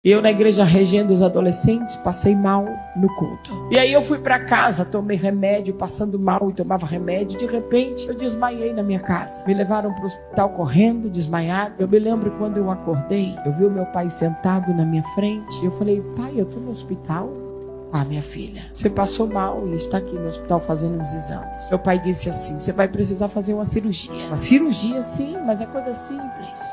Eu na igreja regendo os adolescentes, passei mal no culto. E aí eu fui para casa, tomei remédio, passando mal e tomava remédio. De repente eu desmaiei na minha casa. Me levaram para o hospital correndo, desmaiado. Eu me lembro quando eu acordei, eu vi o meu pai sentado na minha frente. Eu falei: pai, eu estou no hospital? Ah, minha filha, você passou mal e está aqui no hospital fazendo uns exames. Meu pai disse assim: você vai precisar fazer uma cirurgia. Uma cirurgia, sim, mas é coisa simples.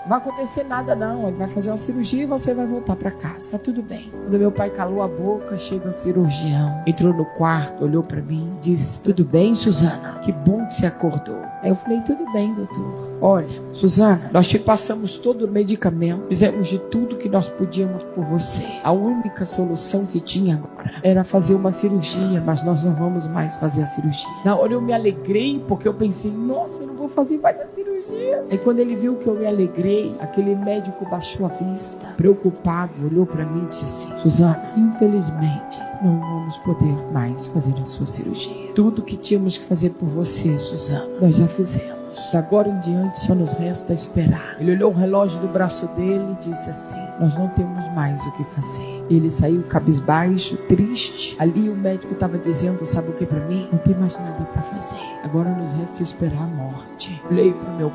Não vai acontecer nada não. Ele vai fazer uma cirurgia e você vai voltar para casa. Tá tudo bem. Quando meu pai calou a boca, chega o cirurgião, entrou no quarto, olhou para mim, disse: tudo bem, Suzana? Que bom que você acordou. Aí eu falei: tudo bem, doutor. Olha, Suzana, nós te passamos todo o medicamento, fizemos de tudo que nós podíamos por você. A única solução que tinha agora era fazer uma cirurgia, mas nós não vamos mais fazer a cirurgia. Na hora eu me alegrei, porque eu pensei: nossa, eu não vou fazer mais a cirurgia. Aí quando ele viu que eu me alegrei, aquele médico baixou a vista, preocupado, olhou para mim e disse assim: Suzana, infelizmente não vamos poder mais fazer a sua cirurgia. Tudo que tínhamos que fazer por você, Suzana, nós já fizemos. De agora em diante só nos resta esperar. Ele olhou o relógio do braço dele e disse assim: nós não temos mais o que fazer. Ele saiu cabisbaixo, triste. Ali o médico estava dizendo: sabe o que para mim? Não tem mais nada para fazer. Agora nos resta esperar a morte. Olhei para meu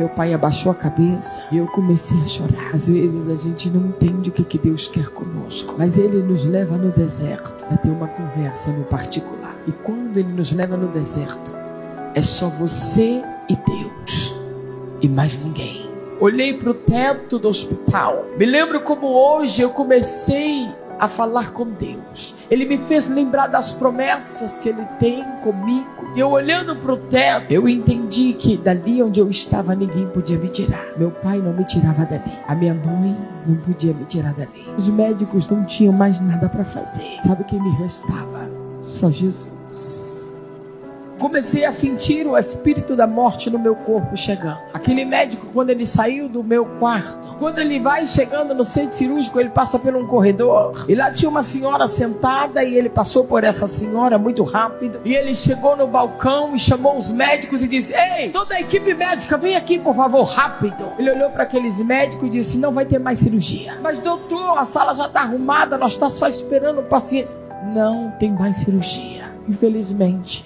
pai abaixou a cabeça e eu comecei a chorar. Às vezes a gente não entende o que Deus quer conosco, mas Ele nos leva no deserto para ter uma conversa no particular. E quando Ele nos leva no deserto, é só você e Deus e mais ninguém. Olhei para o teto do hospital. Me lembro como hoje eu comecei a falar com Deus. Ele me fez lembrar das promessas que Ele tem comigo. E eu olhando para o teto, eu entendi que dali onde eu estava ninguém podia me tirar. Meu pai não me tirava dali. A minha mãe não podia me tirar dali. Os médicos não tinham mais nada para fazer. Sabe o que me restava? Só Jesus. Comecei a sentir o espírito da morte no meu corpo chegando. Aquele médico, quando ele saiu do meu quarto, quando ele vai chegando no centro cirúrgico, ele passa por um corredor e lá tinha uma senhora sentada e ele passou por essa senhora muito rápido e ele chegou no balcão e chamou os médicos e disse: ei, toda a equipe médica, vem aqui por favor, rápido. Ele olhou para aqueles médicos e disse: não vai ter mais cirurgia. Mas doutor, a sala já está arrumada, nós estamos só esperando o paciente. Não tem mais cirurgia, infelizmente.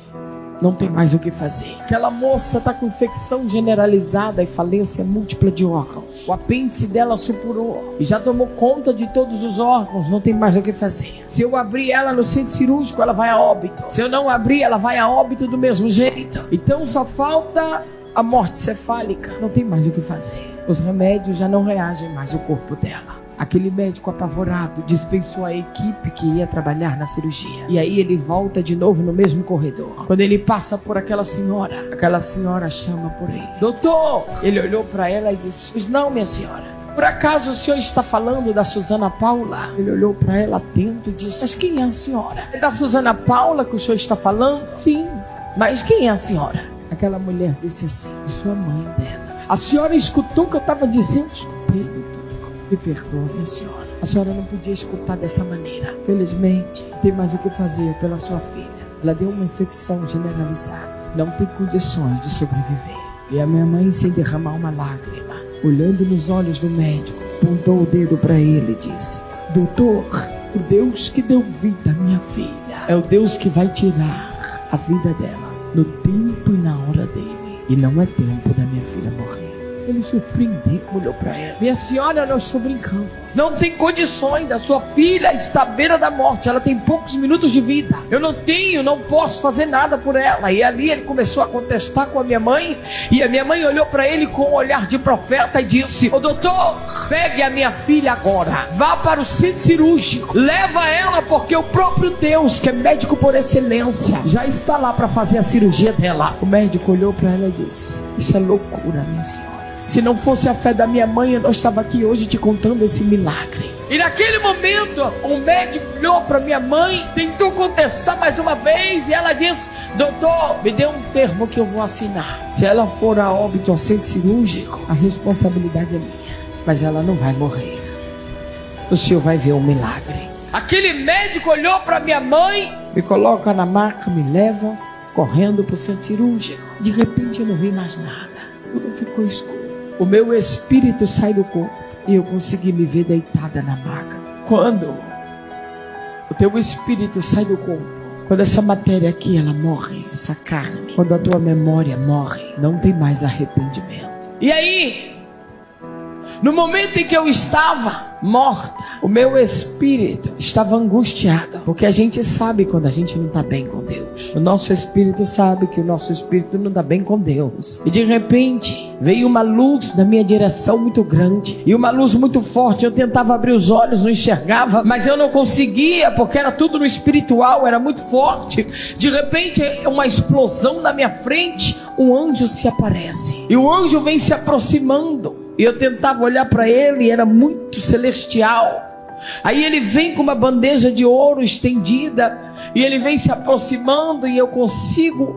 Não tem mais o que fazer. Aquela moça está com infecção generalizada e falência múltipla de órgãos. O apêndice dela supurou e já tomou conta de todos os órgãos. Não tem mais o que fazer. Se eu abrir ela no centro cirúrgico, ela vai a óbito. Se eu não abrir, ela vai a óbito do mesmo jeito. Então só falta a morte cefálica. Não tem mais o que fazer. Os remédios já não reagem mais ao corpo dela. Aquele médico apavorado dispensou a equipe que ia trabalhar na cirurgia. E aí ele volta de novo no mesmo corredor. Quando ele passa por aquela senhora chama por ele: doutor! Ele olhou para ela e disse: pois não, minha senhora, por acaso o senhor está falando da Suzana Paula? Ele olhou para ela atento e disse: mas quem é a senhora? É da Suzana Paula que o senhor está falando? Sim, mas quem é a senhora? Aquela mulher disse assim: sua mãe dela. A senhora escutou o que eu estava dizendo? Escutei, doutor. Me perdoa, minha senhora. A senhora não podia escutar dessa maneira. Felizmente, não tem mais o que fazer pela sua filha. Ela deu uma infecção generalizada. Não tem condições de sobreviver. E a minha mãe, sem derramar uma lágrima, olhando nos olhos do médico, apontou o dedo para ele e disse: doutor, o Deus que deu vida à minha filha é o Deus que vai tirar a vida dela no tempo e na hora dele. E não é tempo da minha filha morrer. Ele surpreendeu, olhou para ela: minha senhora, eu não estou brincando. Não tem condições, a sua filha está à beira da morte, ela tem poucos minutos de vida. Eu não posso fazer nada por ela. E ali ele começou a contestar com a minha mãe. E a minha mãe olhou para ele com um olhar de profeta e disse: ô doutor, pegue a minha filha agora, vá para o centro cirúrgico, leva ela, porque o próprio Deus, que é médico por excelência, já está lá para fazer a cirurgia dela. O médico olhou para ela e disse: isso é loucura, minha senhora. Se não fosse a fé da minha mãe, eu não estava aqui hoje te contando esse milagre. E naquele momento, o médico olhou para minha mãe, tentou contestar mais uma vez, e ela disse: doutor, me dê um termo que eu vou assinar. Se ela for a óbito ao centro cirúrgico, a responsabilidade é minha, mas ela não vai morrer. O senhor vai ver um milagre. Aquele médico olhou para minha mãe, me coloca na maca, me leva correndo para o centro cirúrgico. De repente eu não vi mais nada, tudo ficou escuro. O meu espírito sai do corpo e eu consegui me ver deitada na maca. quando o teu espírito sai do corpo, quando essa matéria aqui ela morre, essa carne, quando a tua memória morre, não tem mais arrependimento. E aí, no momento em que eu estava morta, o meu espírito estava angustiado, porque a gente sabe quando a gente não está bem com Deus. O nosso espírito sabe que o nosso espírito não está bem com Deus. E de repente veio uma luz na minha direção muito grande, e uma luz muito forte. Eu tentava abrir os olhos, não enxergava, mas eu não conseguia, porque era tudo no espiritual, era muito forte. De repente, uma explosão na minha frente, um anjo se aparece, e o anjo vem se aproximando, e eu tentava olhar para ele, e era muito celestial. Aí ele vem com uma bandeja de ouro estendida, e ele vem se aproximando, e eu consigo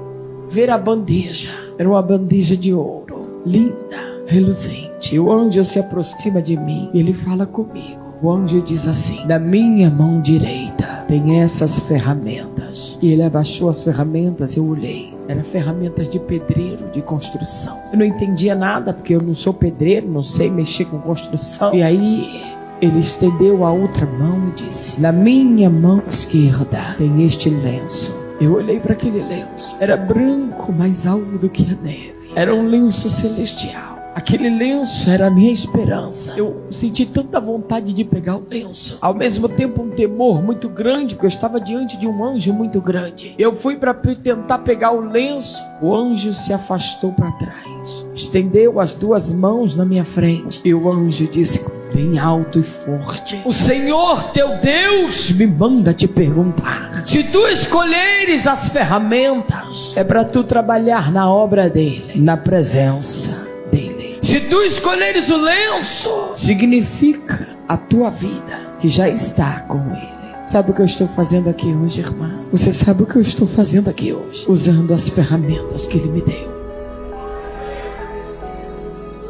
ver a bandeja. Era uma bandeja de ouro, linda, reluzente. E o anjo se aproxima de mim, e ele fala comigo. O anjo diz assim: na minha mão direita tem essas ferramentas. E ele abaixou as ferramentas, eu olhei. Eram ferramentas de pedreiro, de construção. Eu não entendia nada, porque eu não sou pedreiro, não sei mexer com construção. E aí ele estendeu a outra mão e disse: na minha mão esquerda tem este lenço. Eu olhei para aquele lenço. Era branco, mais alvo do que a neve. Era um lenço celestial. Aquele lenço era a minha esperança. Eu senti tanta vontade de pegar o lenço, ao mesmo tempo um temor muito grande, porque eu estava diante de um anjo muito grande. Eu fui para tentar pegar o lenço. O anjo se afastou para trás, estendeu as duas mãos na minha frente, e o anjo disse bem alto e forte: o Senhor teu Deus me manda te perguntar, se tu escolheres as ferramentas, é para tu trabalhar na obra dele, na presença dele. Se tu escolheres o lenço, significa a tua vida que já está com ele. Sabe o que eu estou fazendo aqui hoje, irmã? Você sabe o que eu estou fazendo aqui hoje? Usando as ferramentas que ele me deu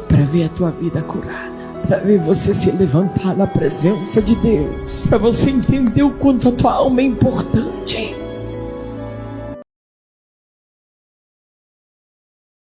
para ver a tua vida curada, para ver você se levantar na presença de Deus, para você entender o quanto a tua alma é importante.